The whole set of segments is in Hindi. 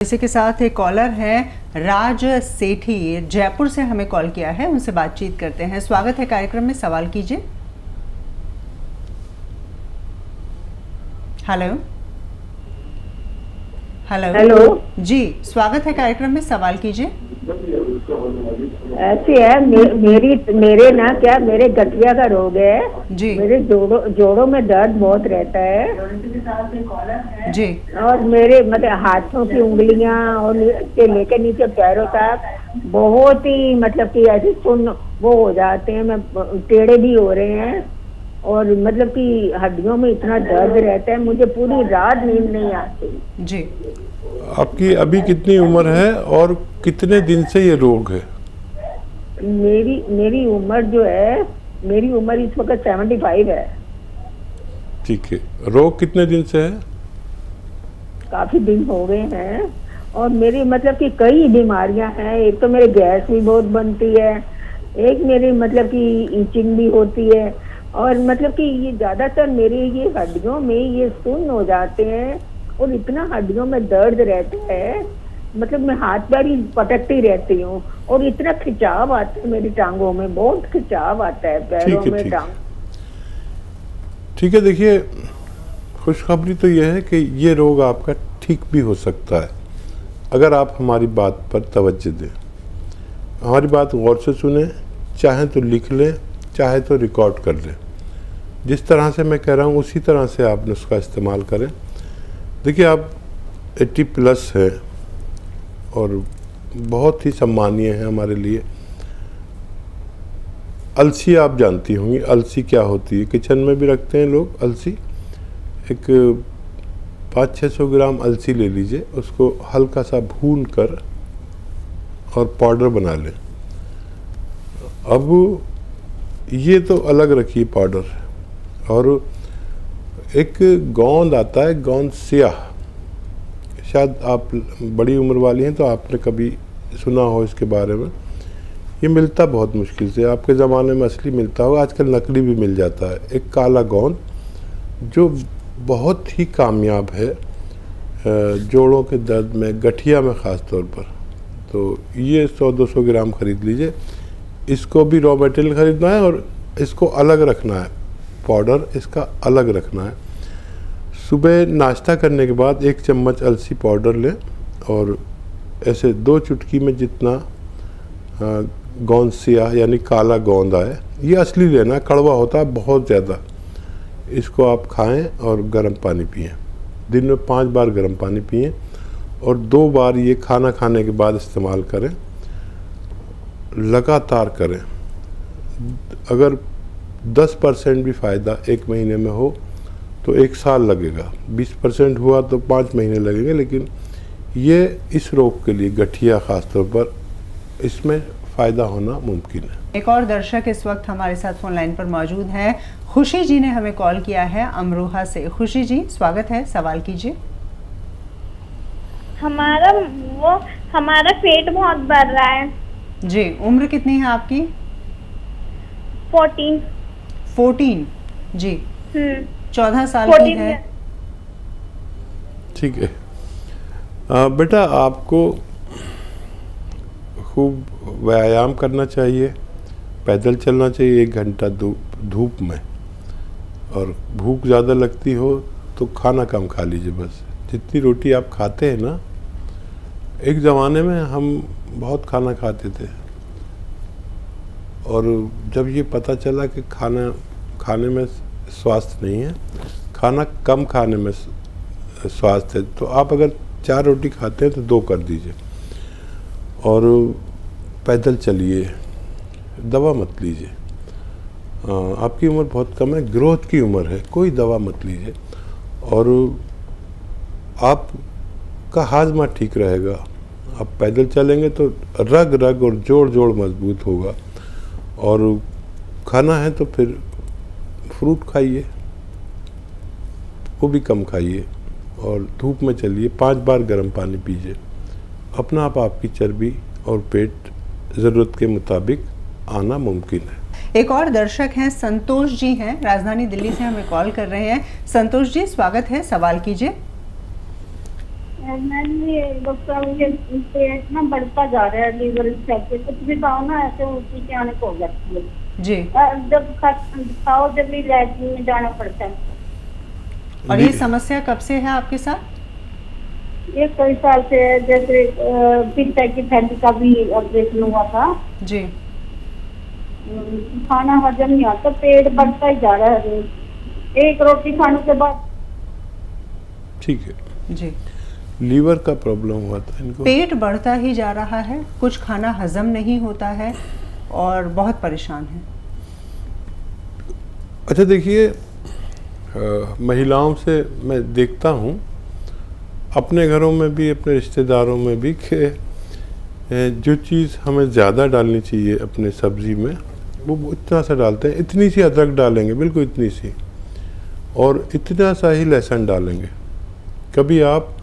इसी के साथ एक कॉलर है राज सेठी, जयपुर से हमें कॉल किया है, उनसे बातचीत करते हैं। स्वागत है कार्यक्रम में, सवाल कीजिए। हेलो हेलो हेलो जी, स्वागत है कार्यक्रम में, सवाल कीजिए। ऐसी है मेरे ना क्या मेरे गठिया का रोग है जी मेरे जोड़ों में दर्द बहुत रहता है जी और मेरे मतलब हाथों की उंगलियां और से लेकर नीचे पैरों तक बहुत ही मतलब कि ऐसे सुन्न वो हो जाते हैं, मैं टेढ़े भी हो रहे हैं और मतलब कि हड्डियों में इतना दर्द रहता है, मुझे पूरी रात नींद नहीं आती। जी। आपकी अभी कितनी उम्र है और कितने दिन से ये रोग है? मेरी उम्र जो है, मेरी उम्र इस वक्त 75 है। ठीक है। रोग कितने दिन से है? काफी दिन हो गए हैं और मेरी मतलब कि कई बीमारियां हैं। एक तो मेरे गैस भी बहुत बनती है, एक मेरी मतलब कि ईचिंग भी होती है और मतलब कि ये ज्यादातर मेरे ये हड्डियों में ये सुन्न हो जाते हैं और इतना हड्डियों में दर्द रहता है, मतलब मैं हाथ पैर ही पटकती रहती हूँ और इतना खिंचाव आता है मेरी टांगों में, बहुत खिंचाव आता है पैरों में टांग। ठीक है, देखिए खुशखबरी तो यह है कि ये रोग आपका ठीक भी हो सकता है अगर आप हमारी बात पर तवज्जो दें, हमारी बात गौर से सुने, चाहे तो लिख लें चाहे तो रिकॉर्ड कर लें। जिस तरह से मैं कह रहा हूँ उसी तरह से आप उसका इस्तेमाल करें। देखिए आप 80 प्लस है और बहुत ही सम्मानीय है हमारे लिए। अलसी आप जानती होंगी, अलसी क्या होती है, किचन में भी रखते हैं लोग अलसी। एक 500-600 ग्राम अलसी ले लीजिए, उसको हल्का सा भून कर और पाउडर बना लें। अब ये तो अलग रखिए पाउडर, और एक गोंद आता है, गोंद स्याह, शायद आप बड़ी उम्र वाली हैं तो आपने कभी सुना हो इसके बारे में। ये मिलता बहुत मुश्किल से, आपके ज़माने में असली मिलता होगा, आजकल नकली भी मिल जाता है। एक काला गोंद जो बहुत ही कामयाब है जोड़ों के दर्द में, गठिया में ख़ास तौर पर। तो ये 100-200 ग्राम ख़रीद लीजिए। इसको भी रॉ मटेरियल ख़रीदना है और इसको अलग रखना है, पाउडर इसका अलग रखना है। सुबह नाश्ता करने के बाद 1 चम्मच अलसी पाउडर लें और ऐसे 2 चुटकी में जितना गोंद स्याह यानी काला गोंद आए, ये असली लेना, कड़वा होता है बहुत ज़्यादा। इसको आप खाएं और गर्म पानी पिएं। दिन में 5 बार गर्म पानी पिएं और 2 बार ये खाना खाने के बाद इस्तेमाल करें, लगातार करें। अगर 10% भी फ़ायदा 1 महीने में हो तो 1 साल लगेगा, 20% हुआ तो 5 महीने लगेंगे, लेकिन ये इस रोग के लिए, गठिया ख़ास तौर पर, इसमें फ़ायदा होना मुमकिन है। एक और दर्शक इस वक्त हमारे साथ फोन लाइन पर मौजूद हैं। खुशी जी ने हमें कॉल किया है अमरोहा से। खुशी जी, स्वागत है, सवाल कीजिए। हमारा पेट बहुत बढ़ रहा है। जी, उम्र कितनी है आपकी? 14 जी, 14 साल की है। ठीक है बेटा, आपको खूब व्यायाम करना चाहिए, पैदल चलना चाहिए 1 घंटा धूप में, और भूख ज़्यादा लगती हो तो खाना कम खा लीजिए। बस जितनी रोटी आप खाते हैं ना, एक ज़माने में हम बहुत खाना खाते थे और जब ये पता चला कि खाने में स्वास्थ्य नहीं है, खाना कम खाने में स्वास्थ्य है, तो आप अगर 4 रोटी खाते हैं तो 2 कर दीजिए और पैदल चलिए, दवा मत लीजिए। आपकी उम्र बहुत कम है, ग्रोथ की उम्र है, कोई दवा मत लीजिए और आपका हाजमा ठीक रहेगा। आप पैदल चलेंगे तो रग रग और जोड़ मजबूत होगा। और खाना है तो फिर फ्रूट खाइए, वो भी कम खाइए, और धूप में चलिए, 5 बार गर्म पानी पीजिए। अपना आप आपकी चर्बी और पेट ज़रूरत के मुताबिक आना मुमकिन है। एक और दर्शक हैं, संतोष जी हैं, राजधानी दिल्ली से हमें कॉल कर रहे हैं। संतोष जी, स्वागत है, सवाल कीजिए। मैम ये डॉक्टर ये पेट ना बढ़ता जा रहा है, लीवर से कुछ भी खाओ ना ऐसे उल्टी के आने को हो जाती है जी। जब खाओ जब भी लैट्रिन में जाना पड़ता है। और ये समस्या कब से है आपके साथ? ये कई साल से है, जैसे पित्त की थैली का भी ऑपरेशन हुआ था जी। खाना हजम नहीं आता, पेट बढ़ता ही जा रहा है, एक रोटी खाने के बाद। ठीक है जी। लीवर का प्रॉब्लम हुआ था इनको। पेट बढ़ता ही जा रहा है, कुछ खाना हजम नहीं होता है और बहुत परेशान है। अच्छा देखिए, महिलाओं से मैं देखता हूँ अपने घरों में भी अपने रिश्तेदारों में भी कि जो चीज़ हमें ज़्यादा डालनी चाहिए अपने सब्ज़ी में वो इतना सा डालते हैं। इतनी सी अदरक डालेंगे, बिल्कुल इतनी सी, और इतना सा ही लहसुन डालेंगे। कभी आप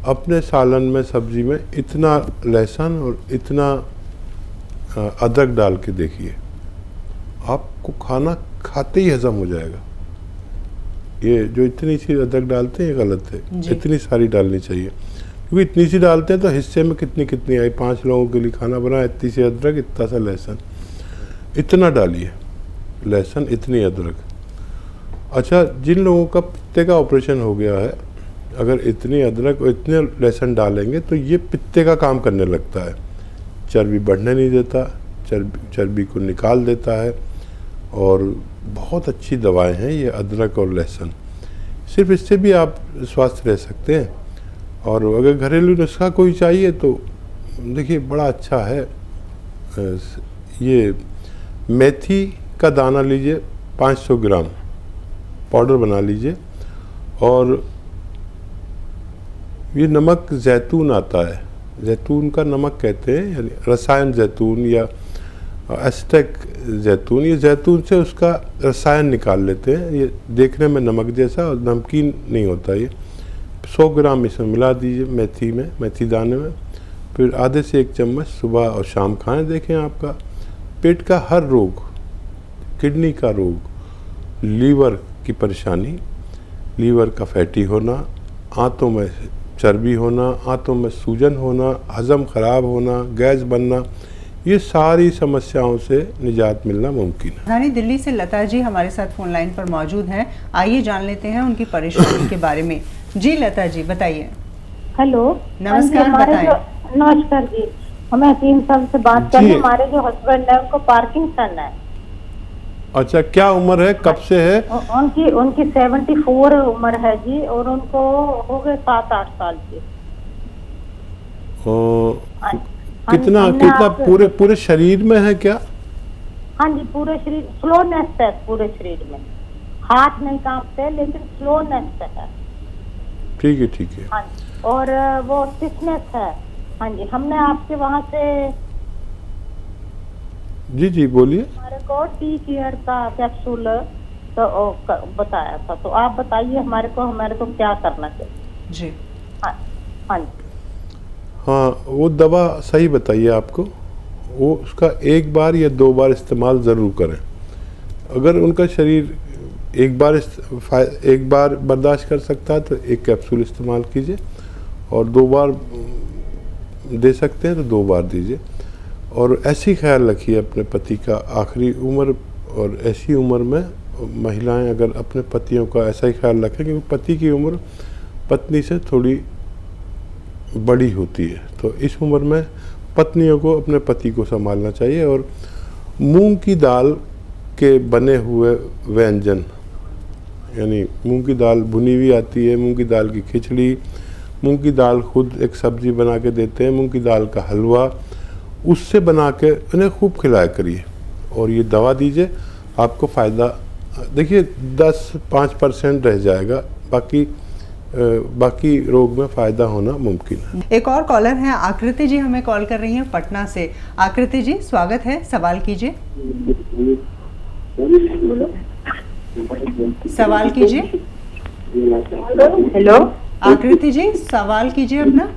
अपने सालन में सब्ज़ी में इतना लहसुन और इतना अदरक डाल के देखिए, आपको खाना खाते ही हज़म हो जाएगा। ये जो इतनी सी अदरक डालते हैं ये गलत है, इतनी सारी डालनी चाहिए, क्योंकि इतनी सी डालते हैं तो हिस्से में कितनी आई, 5 लोगों के लिए खाना बना, इतनी सी अदरक, इतना सा लहसुन, इतना डालिए लहसुन, इतनी अदरक। अच्छा, जिन लोगों का पित्ते का ऑपरेशन हो गया है, अगर इतनी अदरक और इतने लहसुन डालेंगे तो ये पित्ते का काम करने लगता है, चर्बी बढ़ने नहीं देता, चर्बी को निकाल देता है, और बहुत अच्छी दवाएं हैं ये अदरक और लहसुन। सिर्फ इससे भी आप स्वस्थ रह सकते हैं। और अगर घरेलू नुस्खा कोई चाहिए तो देखिए बड़ा अच्छा है, ये मेथी का दाना लीजिए 500 ग्राम, पाउडर बना लीजिए, और ये नमक जैतून आता है, जैतून का नमक कहते हैं, यानी रसायन जैतून या एस्टेक जैतून, ये जैतून से उसका रसायन निकाल लेते हैं। ये देखने में नमक जैसा और नमकीन नहीं होता। ये 100 ग्राम इसमें मिला दीजिए मेथी में, मेथी दाने में, फिर आधे से 1 चम्मच सुबह और शाम खाएं। देखें आपका पेट का हर रोग, किडनी का रोग, लीवर की परेशानी, लीवर का फैटी होना, आंतों में चर्बी होना, आंतों में सूजन होना, हजम खराब होना, गैस बनना, ये सारी समस्याओं से निजात मिलना मुमकिन है। राजधानी दिल्ली से लता जी हमारे साथ फोन लाइन पर मौजूद हैं। आइए जान लेते हैं उनकी परेशानी के बारे में। जी लता जी बताइए। हेलो, नमस्कार, बताएं। नमस्कार जी, हमें हकीम साहब से बात करनी। हमारे जो हस्बैंड है उनको पार्किंसन है। अच्छा, क्या उम्र है, कब से है? उनकी 74 उम्र है जी, और उनको हो गए 7-8 साल की। कितना पूरे शरीर में है क्या? हाँ जी, पूरे शरीर स्लोनेस है, पूरे शरीर में हाथ नहीं कांपते लेकिन स्लोनेस है। ठीक है, ठीक है। हाँ जी, और वो स्टिफनेस है। हाँ जी, हमने आपके वहाँ से जी बोलिए। हमारे को टी केयर का कैप्सूल तो बताया था, तो आप बताइए हमारे को क्या करना चाहिए जी। हाँ जी। हाँ, वो दवा सही बताइए आपको, वो उसका 1 बार या 2 बार इस्तेमाल ज़रूर करें। अगर उनका शरीर एक बार बर्दाश्त कर सकता है तो 1 कैप्सूल इस्तेमाल कीजिए, और 2 बार दे सकते हैं तो 2 बार दीजिए। और ऐसी ख्याल रखिए अपने पति का आखिरी उम्र, और ऐसी उम्र में महिलाएं अगर अपने पतियों का ऐसा ही ख्याल रखें, क्योंकि पति की उम्र पत्नी से थोड़ी बड़ी होती है, तो इस उम्र में पत्नियों को अपने पति को संभालना चाहिए। और मूंग की दाल के बने हुए व्यंजन, यानी मूंग की दाल भुनी हुई आती है, मूंग की दाल की खिचड़ी, मूंग की दाल खुद एक सब्जी बना के देते हैं, मूंग की दाल का हलवा, उससे बना के उन्हें खूब खिलाया करिए, और ये दवा दीजिए। आपको फ़ायदा देखिए 10-5% रह जाएगा, बाकी रोग में फ़ायदा होना मुमकिन है। एक और कॉलर हैं, आकृति जी हमें कॉल कर रही हैं पटना से। आकृति जी स्वागत है, सवाल कीजिए। सवाल कीजिए। हेलो, आकृति जी सवाल कीजिए अपना।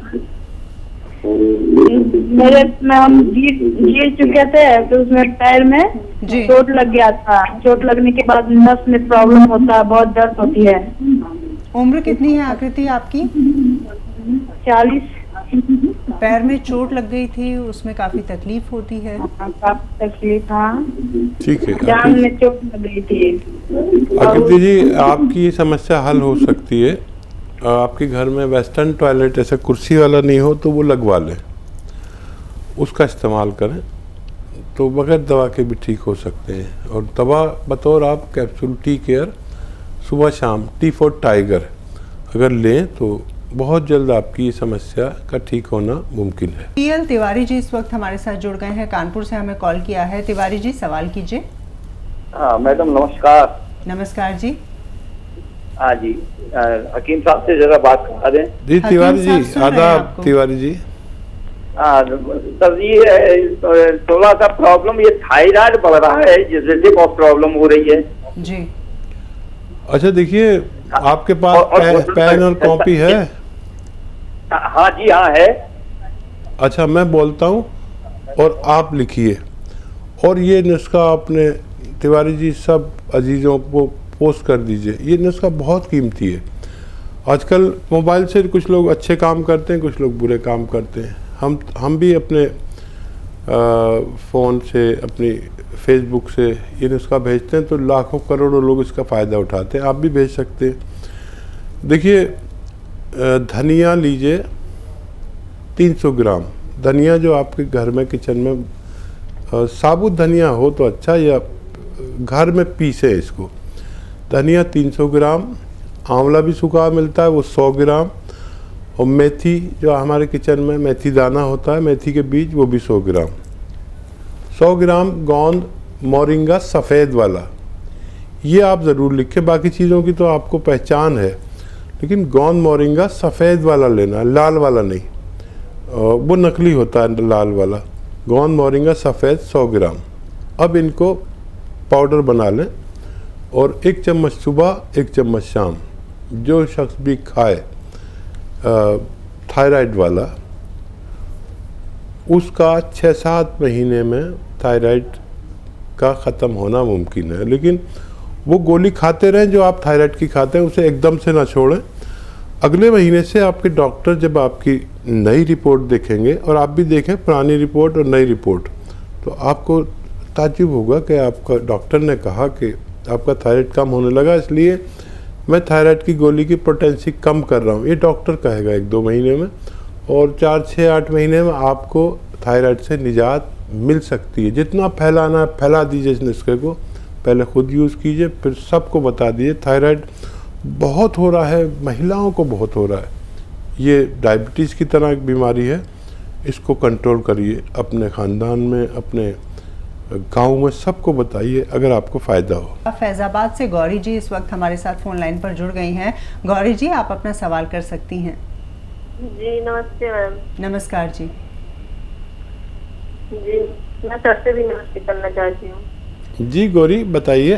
हम गिर चुके थे तो उसमें पैर में जी। चोट लग गया था। चोट लगने के बाद नस में प्रॉब्लम होता है, बहुत दर्द होती है। उम्र कितनी है आकृति आपकी? 40। पैर में चोट लग गई थी, उसमें काफी तकलीफ होती है। काफी तकलीफ। हाँ, ठीक है जान में चोट लग गई थी। आकृति जी, आपकी ये समस्या हल हो सकती है। आपके घर में वेस्टर्न टॉयलेट ऐसा कुर्सी वाला नहीं हो तो वो लगवा लें, उसका इस्तेमाल करें, तो बगैर दवा के भी ठीक हो सकते हैं। और दवा बतौर आप कैप्सूल टी केयर सुबह शाम टी फॉर टाइगर अगर लें तो बहुत जल्द आपकी ये समस्या का ठीक होना मुमकिन है। पीएल तिवारी जी इस वक्त हमारे साथ जुड़ गए हैं, कानपुर से हमें कॉल किया है। तिवारी जी, सवाल कीजिए। हाँ मैडम, नमस्कार। नमस्कार जी। हाँ जी, हकीम साहब से जरा बात करा दें। जी हकीम तिवारी साहब जी, सुन रहे हैं आदाब आपको। तिवारी जी। हाँ सर, ये थोड़ा सा प्रॉब्लम, ये थायराइड बढ़ रहा है जिससे बहुत प्रॉब्लम हो रही है जी। अच्छा देखिए, आपके पास और पेन और कॉपी है? हाँ जी, हाँ है। अच्छा, मैं बोलता हूँ और आप लिखिए, और ये नुस्खा आपने तिवारी जी सब अजीज़ों को पोस्ट कर दीजिए। ये नुस्खा बहुत कीमती है। आजकल मोबाइल से कुछ लोग अच्छे काम करते हैं, कुछ लोग बुरे काम करते हैं। हम भी अपने फ़ोन से, अपनी फेसबुक से ये नुस्खा भेजते हैं तो लाखों करोड़ों लोग इसका फ़ायदा उठाते हैं। आप भी भेज सकते हैं। देखिए, धनिया लीजिए 300 ग्राम। धनिया जो आपके घर में किचन में साबुत धनिया हो तो अच्छा, या घर में पीसे इसको। धनिया 300 ग्राम, आंवला भी सूखा मिलता है वो 100 ग्राम, और मेथी जो हमारे किचन में मेथी दाना होता है, मेथी के बीज, वो भी 100 ग्राम। 100 ग्राम गोंद मोरिंगा सफ़ेद वाला, ये आप ज़रूर लिखें। बाकी चीज़ों की तो आपको पहचान है, लेकिन गोंद मोरिंगा सफ़ेद वाला लेना है, लाल वाला नहीं। वो नकली होता है लाल वाला। गोंद मोरिंगा सफ़ेद 100 ग्राम। अब इनको पाउडर बना लें, और 1 चम्मच सुबह 1 चम्मच शाम। जो शख्स भी खाए थायराइड वाला, उसका 6-7 महीने में थायराइड का ख़त्म होना मुमकिन है। लेकिन वो गोली खाते रहें जो आप थायराइड की खाते हैं, उसे एकदम से ना छोड़ें। अगले महीने से आपके डॉक्टर जब आपकी नई रिपोर्ट देखेंगे, और आप भी देखें पुरानी रिपोर्ट और नई रिपोर्ट, तो आपको ताज्जुब होगा कि आपका डॉक्टर ने कहा कि आपका थायराइड कम होने लगा, इसलिए मैं थायराइड की गोली की पोटेंसी कम कर रहा हूँ। ये डॉक्टर कहेगा 1-2 महीने में, और 4-6-8 महीने में आपको थायराइड से निजात मिल सकती है। जितना फैलाना है फैला दीजिए इस नुस्खे को, पहले खुद यूज़ कीजिए, फिर सबको बता दीजिए। थायराइड बहुत हो रहा है, महिलाओं को बहुत हो रहा है। ये डायबिटीज़ की तरह एक बीमारी है, इसको कंट्रोल करिए। अपने ख़ानदान में, अपने गाँव में सबको बताइए अगर आपको फ़ायदा हो। फैज़ाबाद से गौरी जी इस वक्त हमारे साथ फ़ोन लाइन पर जुड़ गई हैं। गौरी जी, आप अपना सवाल कर सकती हैं। जी नमस्ते मैम। नमस्कार जी। जी मैं सर से भी नमस्ते करना चाहती हूँ। जी गौरी, बताइए।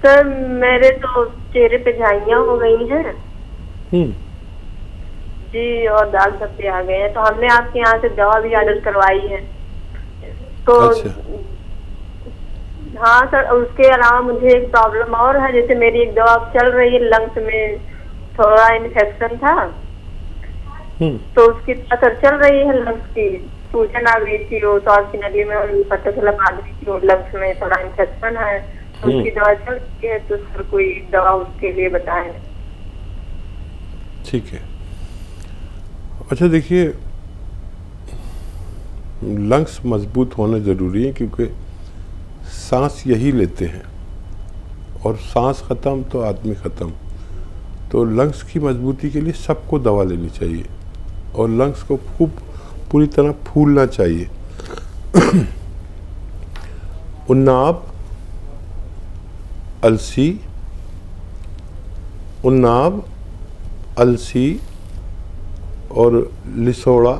सर मेरे तो चेहरे पे झाइयाँ हो गई हैं जी, और दाग धब्बे आ गए हैं, तो हमने आपके यहाँ से दवा भी ऑर्डर करवाई है। तो अच्छा। हाँ सर, उसके अलावा मुझे एक प्रॉब्लम और है। जैसे मेरी एक दवा चल रही है, लंग्स में थोड़ा इन्फेक्शन था, तो उसकी असर चल रही है। लंग्स की सूजन आ गई थी, वो सांस की नली में पता चला आ गई थी, और लंग्स में थोड़ा इन्फेक्शन है, तो उसकी दवा चल रही है। तो सर कोई दवा उसके लिए बताएं। ठीक है। अच्छा देखिए, लंग्स मजबूत होने ज़रूरी है, क्योंकि सांस यही लेते हैं, और सांस ख़त्म तो आदमी ख़त्म। तो लंग्स की मजबूती के लिए सबको दवा लेनी चाहिए, और लंग्स को खूब पूरी तरह फूलना चाहिए। उन्नाब, अलसी, उन्नाब, अलसी और लिसोड़ा।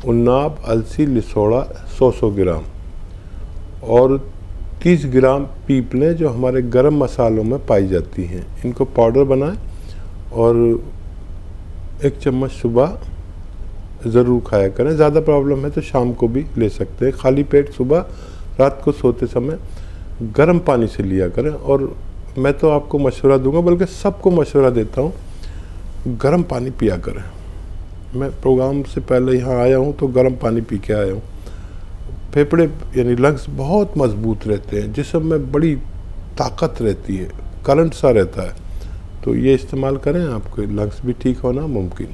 उन्नाब, अलसी, लिसोड़ा 100-100 ग्राम, और 30 ग्राम पीपलें जो हमारे गरम मसालों में पाई जाती हैं। इनको पाउडर बनाएं, और 1 चम्मच सुबह ज़रूर खाया करें। ज़्यादा प्रॉब्लम है तो शाम को भी ले सकते हैं। खाली पेट सुबह, रात को सोते समय गर्म पानी से लिया करें। और मैं तो आपको मशवरा दूंगा, बल्कि सबको मशवरा देता हूँ गर्म पानी पिया करें। मैं प्रोग्राम से पहले यहाँ आया हूँ तो गर्म पानी पी के आया हूँ। फेफड़े यानी लंग्स बहुत मजबूत रहते हैं, जिस्म में बड़ी ताकत रहती है, करंट सा रहता है। तो ये इस्तेमाल करें, आपके लंग्स भी ठीक होना मुमकिन है।